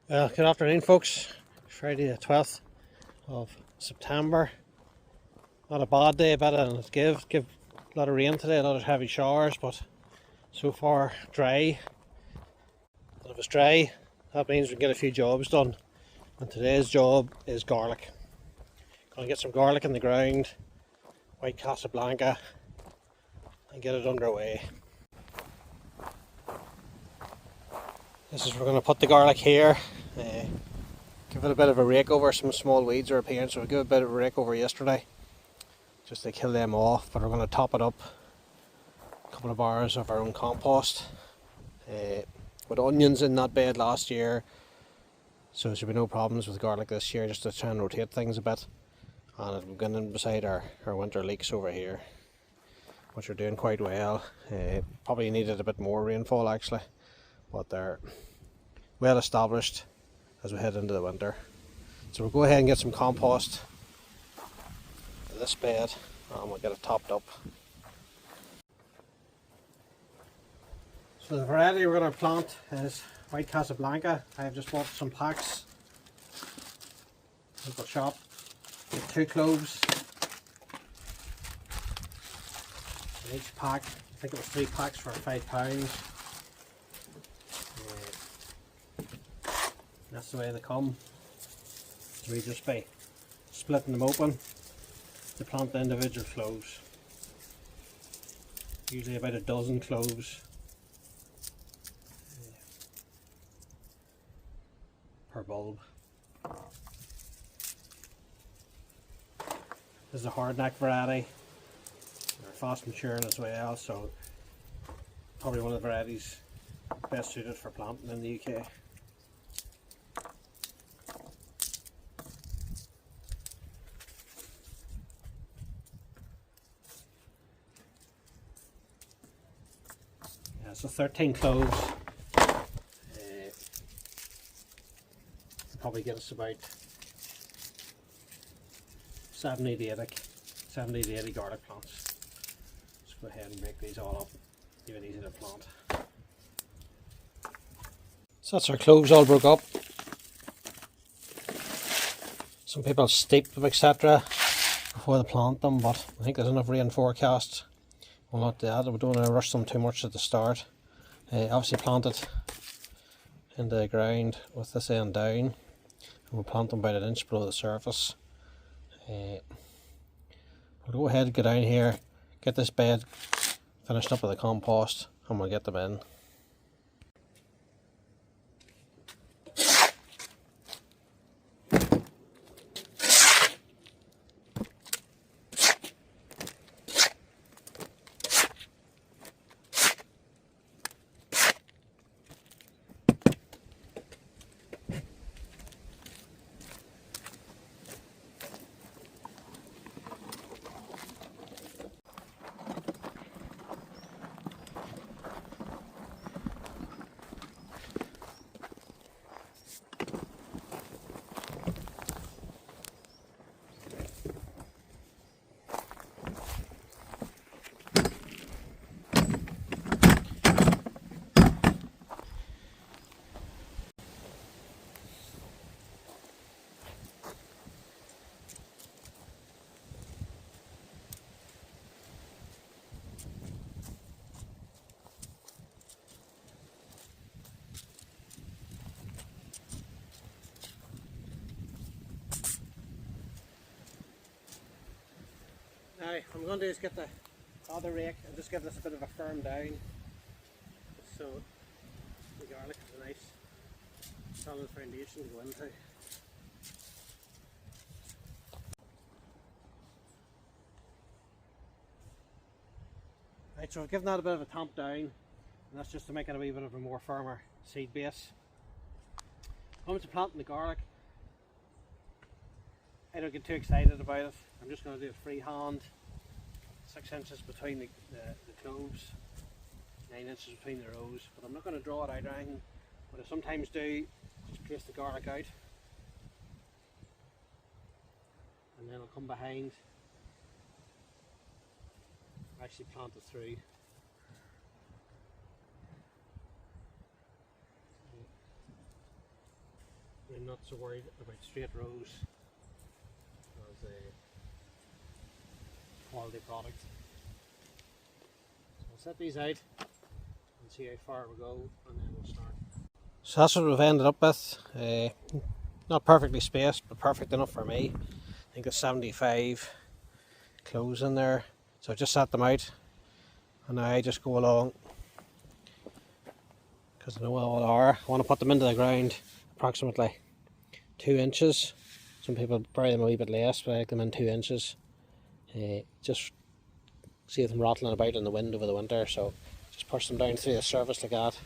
Good afternoon, folks. Friday the 12th of September. Not a bad day, but give a lot of rain today, a lot of heavy showers, but so far dry. And if it's dry, that means we can get a few jobs done. And today's job is garlic. Gonna get some garlic in the ground, white Casablanca, and get it underway. We're gonna put the garlic here. Give it a bit of a rake over. Some small weeds are appearing, so we gave it a bit of a rake over yesterday just to kill them off. But we're going to top it up a couple of bars of our own compost. With onions in that bed last year, so there should be no problems with garlic this year, just to try and rotate things a bit. And we're going in beside our winter leeks over here, which are doing quite well. Probably needed a bit more rainfall actually, but they're well established as we head into the winter. So we'll go ahead and get some compost to this bed and we'll get it topped up. So the variety we're going to plant is white Casablanca. I have just bought some packs. Local shop. Get 2 cloves in each pack. I think it was 3 packs for £5. That's the way they come. So we just by splitting them open to plant the individual cloves. Usually about a dozen cloves per bulb. This is a hardneck variety. They're fast maturing as well, so probably one of the varieties best suited for planting in the UK. So 13 cloves probably get us about 70 to 80 garlic plants. Let's go ahead and break these all up, give it easy to plant. So that's our cloves all broke up. Some people steep them, etc. before they plant them, but I think there's enough rain forecast. We'll not do that. We don't want to rush them too much at the start. Obviously plant it in the ground with this end down, and we'll plant them about 1 inch below the surface. We'll go ahead and go down here, get this bed finished up with the compost, and we'll get them in. Now, what I'm going to do is get the other rake and just give this a bit of a firm down, so the garlic has a nice solid foundation to go into. Right, so I've given that a bit of a tamp down, and that's just to make it a wee bit of a more firmer seed base. When to planting the garlic, I don't get too excited about it. I'm just going to do it freehand. 6 inches between the cloves, 9 inches between the rows, but I'm not going to draw it out or anything. What I sometimes do, just place the garlic out, and then I'll come behind, actually plant it through. I'm not so worried about straight rows as a quality product. So I'll set these out and see how far we go, and then we'll start. So that's what we've ended up with. Not perfectly spaced, but perfect enough for me. I think there's 75 cloves in there. So I just set them out, and now I just go along because I know what all are. I want to put them into the ground approximately 2 inches. Some people bury them a wee bit less, but I like them in 2 inches. Just see them rattling about in the wind over the winter, so just push them down through the surface like that,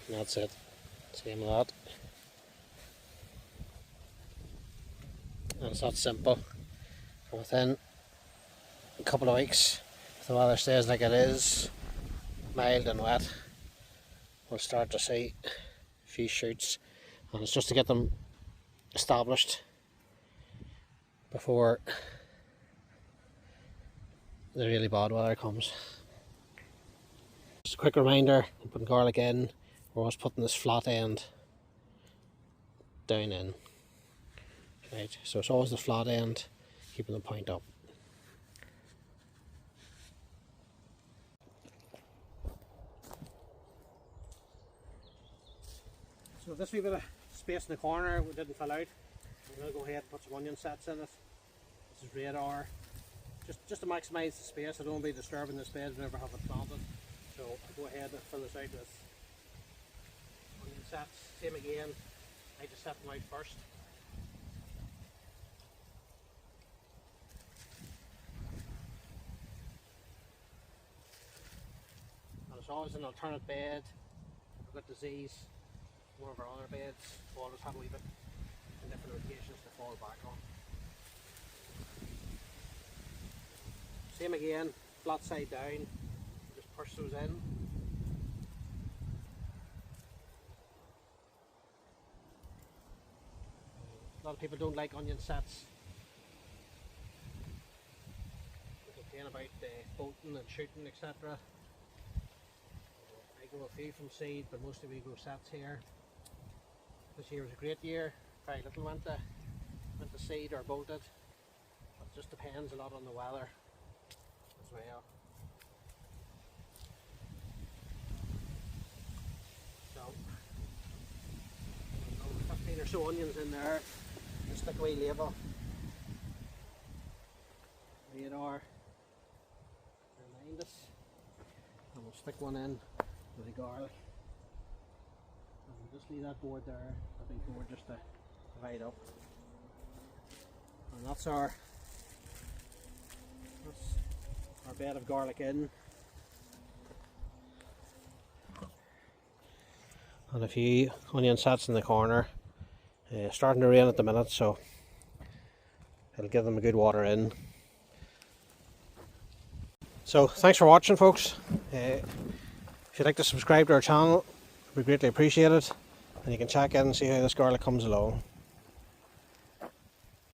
and that's it. Same with that. And it's that simple. And within a couple of weeks, if the weather stays like it is, mild and wet, we'll start to see a few shoots, and it's just to get them established before the really bad weather comes. Just a quick reminder, I'm putting garlic in, we're always putting this flat end down in. Right, so it's always the flat end, keeping the point up. So this wee bit of space in the corner we didn't fill out. I'm going to go ahead and put some onion sets in it. This is radar. Just to maximise the space. I don't want to be disturbing this bed whenever I have it planted. So I'll go ahead and fill this out with onion sets. Same again, I just set them out first. And it's always an alternate bed. I've got disease. One of our other beds always have a wee bit in different locations to fall back on. Same again, flat side down, just push those in. A lot of people don't like onion sets. They complain about bolting and shooting, etc. I grow a few from seed, but mostly we grow sets here. This year was a great year. Very little went to seed or bolted. But it just depends a lot on the weather as well. So 15 or so onions in there. Just stick a wee label. Radar. Remind us. And we'll stick one in with the garlic. And we'll just leave that board there, that big board, just to divide up. And that's our bed of garlic in. And a few onion sets in the corner. Starting to rain at the minute, so it'll give them a good water in. So thanks for watching, folks. If you'd like to subscribe to our channel, we greatly appreciate it, and you can check in and see how this garlic comes along.